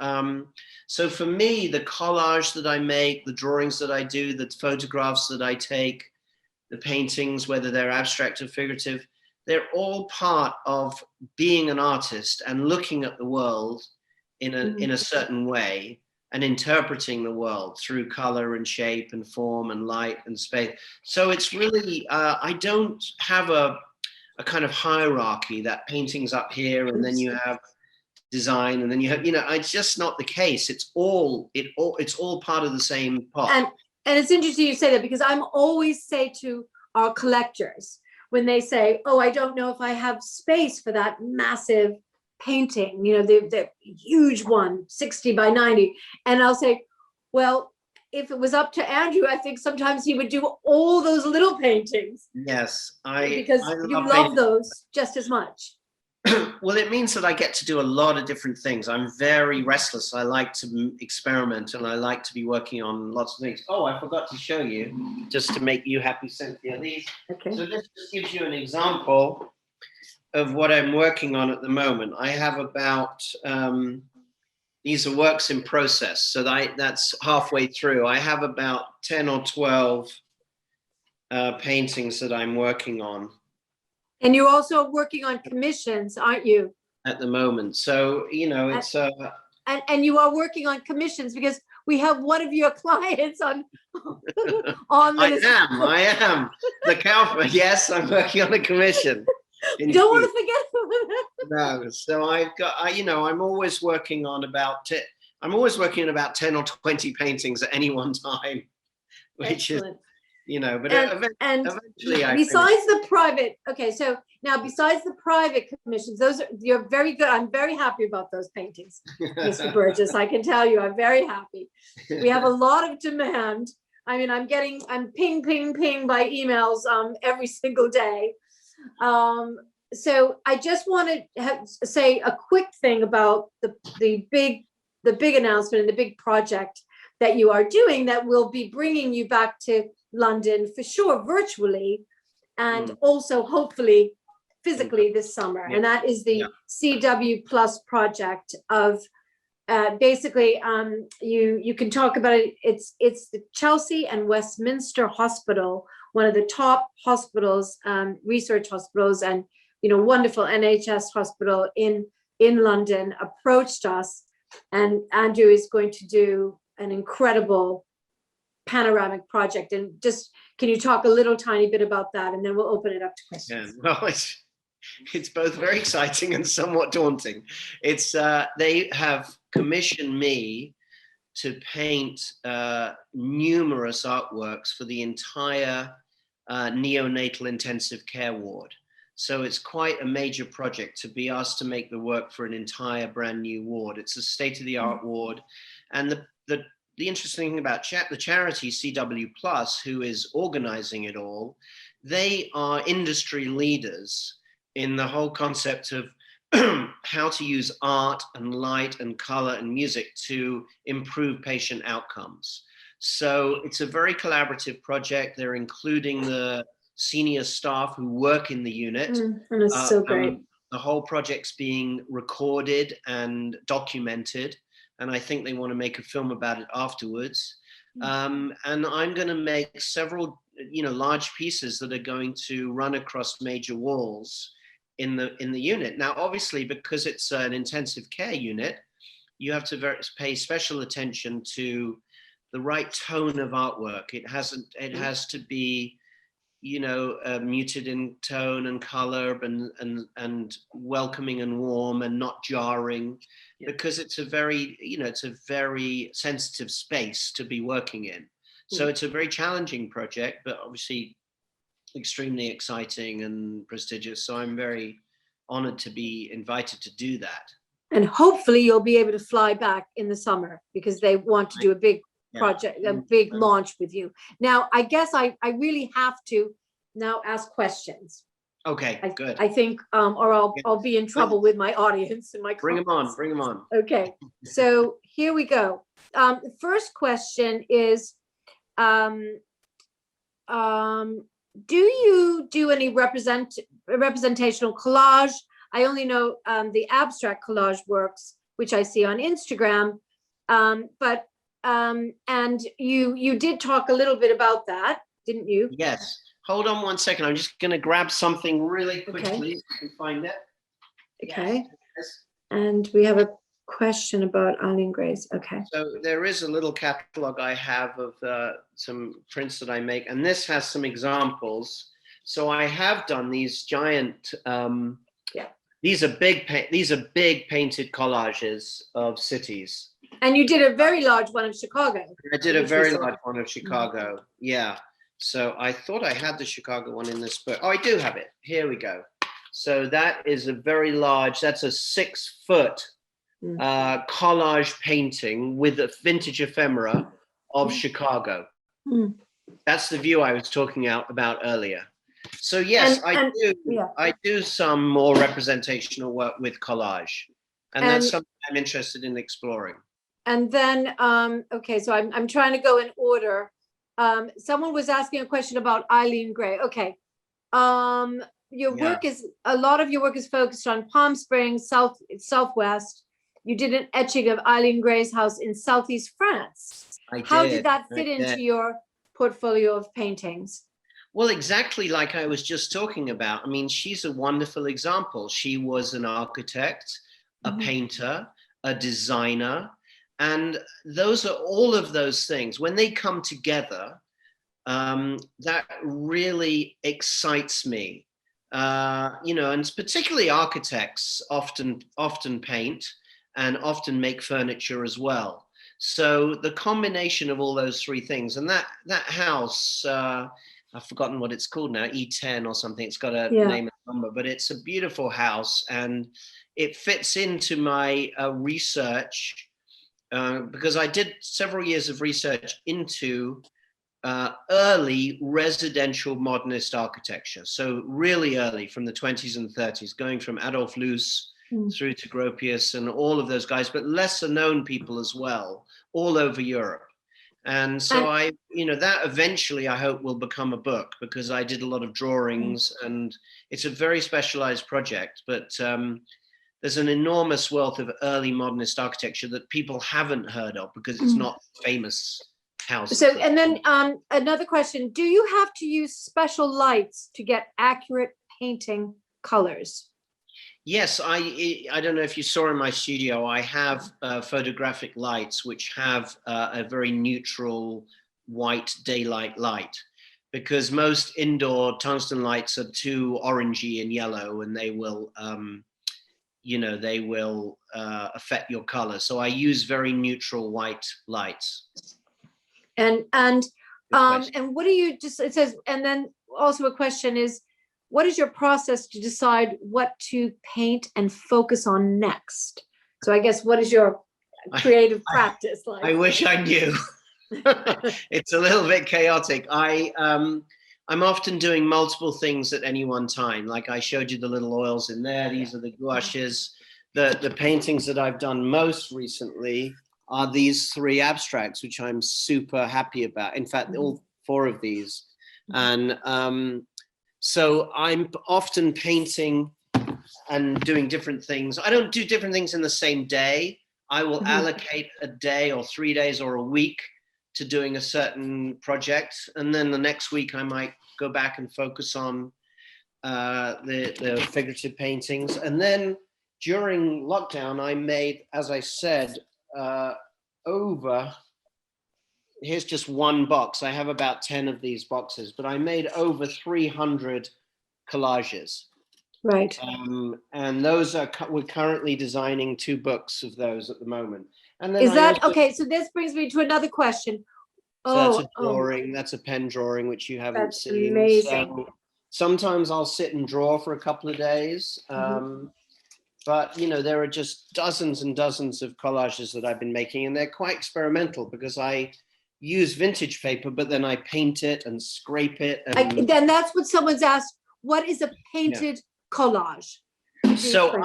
so for me, the collage that I make, the drawings that I do, the photographs that I take, the paintings, whether they're abstract or figurative, they're all part of being an artist and looking at the world in a certain way, and interpreting the world through color and shape and form and light and space. So it's really, I don't have a kind of hierarchy that painting's up here and then you have design and then you have, it's just not the case. It's all part of the same pot. And it's interesting you say that, because I'm always say to our collectors, when they say, oh, I don't know if I have space for that massive painting, the huge one, 60 by 90. And I'll say, well, if it was up to Andrew, I think sometimes he would do all those little paintings. Yes, because you love those just as much. Well, it means that I get to do a lot of different things. I'm very restless. I like to experiment and I like to be working on lots of things. Oh, I forgot to show you, just to make you happy, Cynthia. Okay. So this just gives you an example of what I'm working on at the moment. I have about, these are works in process. So that's halfway through. I have about 10 or 12 paintings that I'm working on. And you're also working on commissions, aren't you? At the moment. So, you know, it's and you are working on commissions because we have one of your clients on I am the Kaufman. Yes, I'm working on a commission. You don't want to forget. No, so I've got, I'm always working on about 10 or 20 paintings at any one time, which Excellent. is, but and eventually besides the private, okay, so now besides the private commissions, you're very good. I'm very happy about those paintings, Mr. Burgess. I can tell you, I'm very happy. We have a lot of demand. I mean, I'm ping by emails every single day. So I just want to say a quick thing about the big announcement and the big project that you are doing that will be bringing you back to London for sure, virtually, and also hopefully physically this summer. And that is the CW Plus project of basically, you can talk about it. It's the Chelsea and Westminster Hospital, one of the top hospitals, research hospitals, and wonderful NHS hospital in London approached us, and Andrew is going to do an incredible panoramic project. And just, can you talk a little tiny bit about that, and then we'll open it up to questions. Yeah, well, it's both very exciting and somewhat daunting. It's they have commissioned me to paint numerous artworks for the entire neonatal intensive care ward. So it's quite a major project to be asked to make the work for an entire brand new ward. It's a state-of-the-art ward. And the interesting thing about the charity CW Plus, who is organizing it all, they are industry leaders in the whole concept of how to use art and light and color and music to improve patient outcomes. So it's a very collaborative project. They're including the senior staff who work in the unit. And it's so great. The whole project's being recorded and documented, and I think they want to make a film about it afterwards. And I'm going to make several, large pieces that are going to run across major walls in the unit. Now, obviously, because it's an intensive care unit, you have to pay special attention to the right tone of artwork. It has to be, muted in tone and color, and welcoming and warm and not jarring, because it's a very, it's a very sensitive space to be working in. So it's a very challenging project, but obviously extremely exciting and prestigious. So I'm very honored to be invited to do that. And hopefully you'll be able to fly back in the summer, because they want to do a big project, a big launch with you. Now, I guess I really have to now ask questions. Okay, good. I think, or I'll be in trouble with my audience and my comments. Bring them on. Okay, so here we go. The first question is, do you do any representational collage? I only know the abstract collage works, which I see on Instagram, but and you did talk a little bit about that, didn't you? Yes. Hold on one second. I'm just going to grab something really quickly. Okay. If I can find it. Okay. Yes. And we have a question about Eileen Grace. Okay. So there is a little catalog I have of some prints that I make, and this has some examples. So I have done these giant. These are big painted collages of cities. And you did a very large one of Chicago. I did a very large one of Chicago. Yeah. So I thought I had the Chicago one in this book. Oh, I do have it. Here we go. So that is a very large, that's a 6-foot collage painting with a vintage ephemera of Chicago. That's the view I was talking about earlier. So yes, Yeah. I do some more representational work with collage, and that's something I'm interested in exploring. And then, okay, so I'm trying to go in order. Someone was asking a question about Eileen Gray. Okay. Your work is, a lot of your work is focused on Palm Springs, Southwest. You did an etching of Eileen Gray's house in Southeast France. How did that fit into your portfolio of paintings? Well, exactly like I was just talking about. I mean, she's a wonderful example. She was an architect, a painter, a designer, and those are all of those things. When they come together, that really excites me. You know, and particularly architects often paint and often make furniture as well. So the combination of all those three things, and that house, I've forgotten what it's called now, E10 or something. It's got a name and number, but it's a beautiful house, and it fits into my research because I did several years of research into early residential modernist architecture. So really early, from the 20s and 30s, going from Adolf Loos through to Gropius and all of those guys, but lesser known people as well, all over Europe. And so you know, that eventually I hope will become a book, because I did a lot of drawings and it's a very specialized project, but there's an enormous wealth of early modernist architecture that people haven't heard of because it's not famous houses. So, and then another question, do you have to use special lights to get accurate painting colors? Yes, I don't know if you saw in my studio, I have photographic lights which have a very neutral white daylight light, because most indoor tungsten lights are too orangey and yellow, and they will, you know, they will affect your color. So I use very neutral white lights. And what do you just, it says, and then also a question is, what is your process to decide what to paint and focus on next? So I guess, what is your creative practice like? I wish I knew. It's a little bit chaotic. I'm often doing multiple things at any one time. Like I showed you the little oils in there. These are the gouaches. The paintings that I've done most recently are these three abstracts, which I'm super happy about. In fact, all four of these. And so I'm often painting and doing different things. I don't do different things in the same day. I will allocate a day or 3 days or a week to doing a certain project. And then the next week I might go back and focus on the figurative paintings. And then during lockdown, I made, as I said, here's just one box. I have about 10 of these boxes, but I made over 300 collages. Right. And those are, we're currently designing 2 books of those at the moment. And then is that, okay, so this brings me to another question. So that's a drawing, that's a pen drawing, which you haven't seen. Amazing. So sometimes I'll sit and draw for a couple of days. But, you know, there are just dozens and dozens of collages that I've been making, and they're quite experimental because I use vintage paper, but then I paint it and scrape it. And then that's what someone's asked. What is a painted collage? So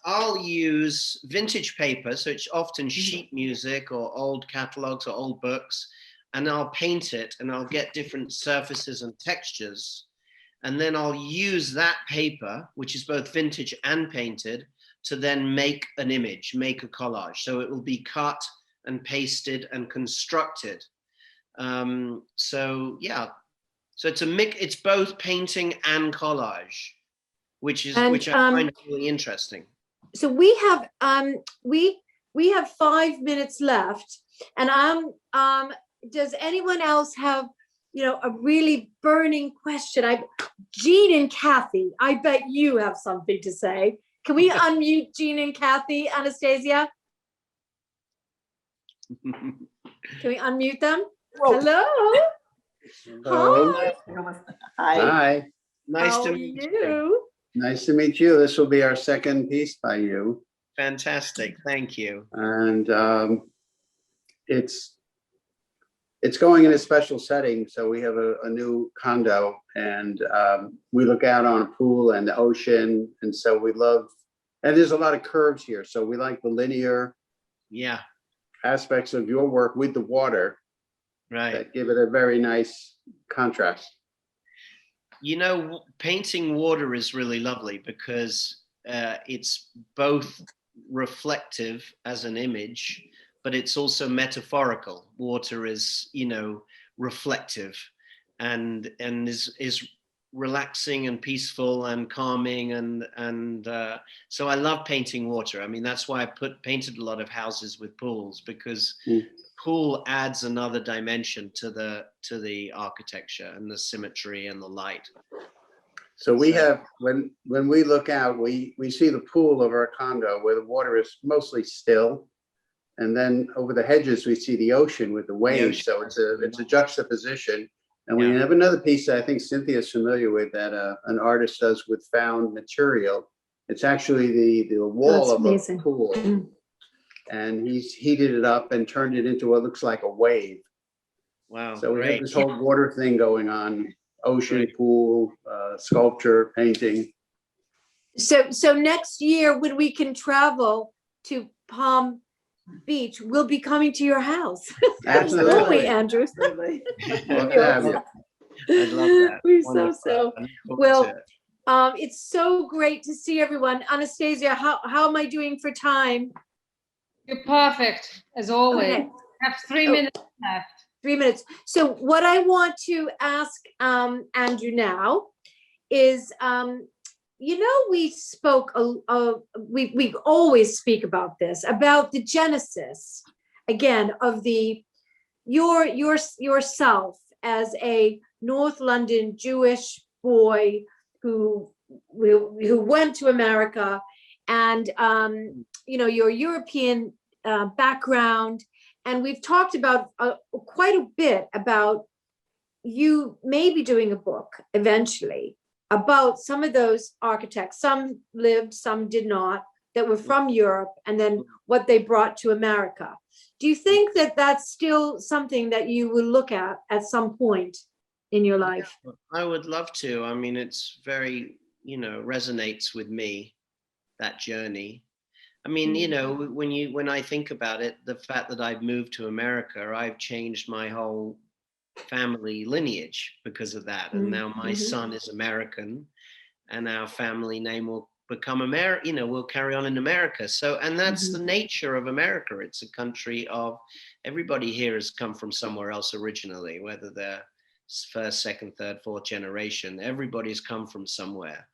I'll use vintage paper, so it's often sheet music or old catalogs or old books, and I'll paint it and I'll get different surfaces and textures. And then I'll use that paper, which is both vintage and painted, to then make an image, make a collage. So it will be cut and pasted and constructed. So yeah, so it's a mix. It's both painting and collage, which I find really interesting. So we have 5 minutes left, and does anyone else have, you know, a really burning question? Jean and Kathy, I bet you have something to say. Can we unmute Jean and Kathy, Anastasia? Can we unmute them? Whoa. Hello. Hello. Hi. Hi. Nice How to are meet you. you? Nice to meet you. This will be our second piece by you. Fantastic. Thank you. And it's going in a special setting. So we have a new condo, and we look out on a pool and the ocean. And so we love, and there's a lot of curves here. So we like the linear aspects of your work with the water that give it a very nice contrast. You know, painting water is really lovely because it's both reflective as an image, but it's also metaphorical. Water is, you know, reflective and is relaxing and peaceful and calming, and so I love painting water. I mean, that's why I painted a lot of houses with pools, because pool adds another dimension to the architecture and the symmetry and the light. So we have, when we look out, we see the pool of our condo where the water is mostly still. And then over the hedges, we see the ocean with the waves. So it's a juxtaposition. And we have another piece that I think Cynthia is familiar with, that an artist does with found material. It's actually the wall of a pool. And he's heated it up and turned it into what looks like a wave. Wow. So we have this whole water thing going on, ocean, pool, sculpture, painting. So next year, when we can travel to Palm Beach, we'll be coming to your house. Absolutely. Won't we, Andrew? Love to have you. I'd love that. We Wonderful. well. It's so great to see everyone. Anastasia, how am I doing for time? You're perfect, as always. Okay. I have 3 minutes left. 3 minutes. So what I want to ask Andrew now is, you know, we spoke, we always speak about this, about the genesis, again, of yourself as a North London Jewish boy who went to America, and, you know, your European background. And we've talked about quite a bit about you maybe doing a book eventually about some of those architects. Some lived, some did not, that were from Europe, and then what they brought to America. Do you think that that's still something that you will look at some point in your life? I would love to. I mean, it's very, you know, resonates with me, that journey. I mean, you know, when I think about it, the fact that I've moved to America, I've changed my whole family lineage because of that. And now my son is American, and our family name will become America, you know, we'll carry on in America. So, and that's the nature of America. It's a country of, everybody here has come from somewhere else originally, whether they're first, second, third, fourth generation, everybody's come from somewhere.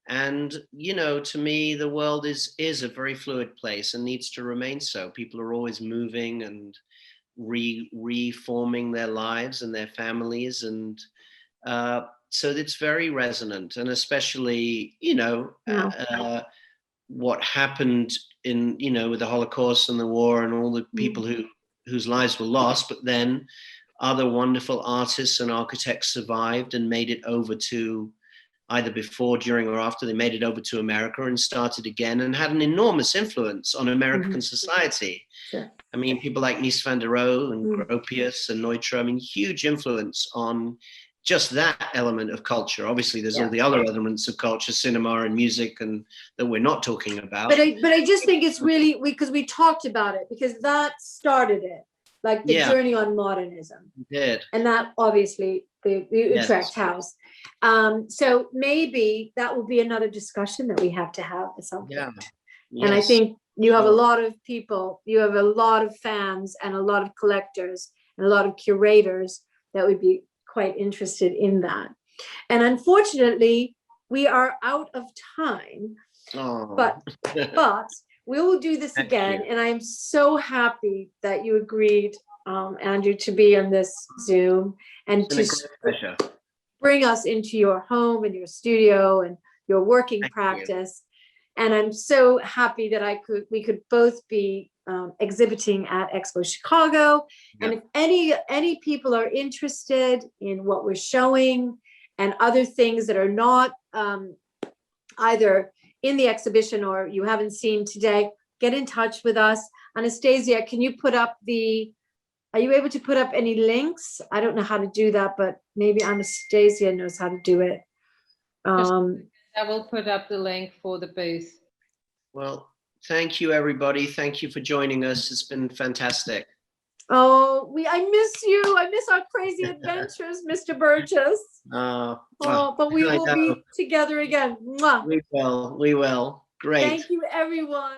And, you know, to me, the world is a very fluid place and needs to remain so. People are always moving and reforming their lives and their families. And so it's very resonant. And especially, you know, what happened in, you know, with the Holocaust and the war and all the people whose lives were lost, but then other wonderful artists and architects survived and made it over to, either before, during, or after, they made it over to America and started again and had an enormous influence on American society. Sure. I mean, people like Mies van der Rohe and Gropius and Neutra, I mean, huge influence on just that element of culture. Obviously, there's all the other elements of culture, cinema and music, and that we're not talking about. But I just think it's really, because we talked about it, because that started it, like the journey on modernism. It did. And that obviously, the Utrecht House. So maybe that will be another discussion that we have to have at some point. Yeah. And I think you have a lot of people, you have a lot of fans and a lot of collectors and a lot of curators that would be quite interested in that. And unfortunately, we are out of time, but we will do this again. And I'm so happy that you agreed, Andrew, to be on this Zoom and to bring us into your home and your studio and your working practice. And I'm so happy that we could both be exhibiting at Expo Chicago. And if any people are interested in what we're showing and other things that are not either in the exhibition or you haven't seen today, get in touch with us. Anastasia, can you put up the Are you able to put up any links? I don't know how to do that, but maybe Anastasia knows how to do it. I will put up the link for the booth. Well, thank you, everybody. Thank you for joining us. It's been fantastic. Oh, I miss you. I miss our crazy adventures, Mr. Burgess. But we I will know. be together again. Mwah. We will. Great. Thank you, everyone.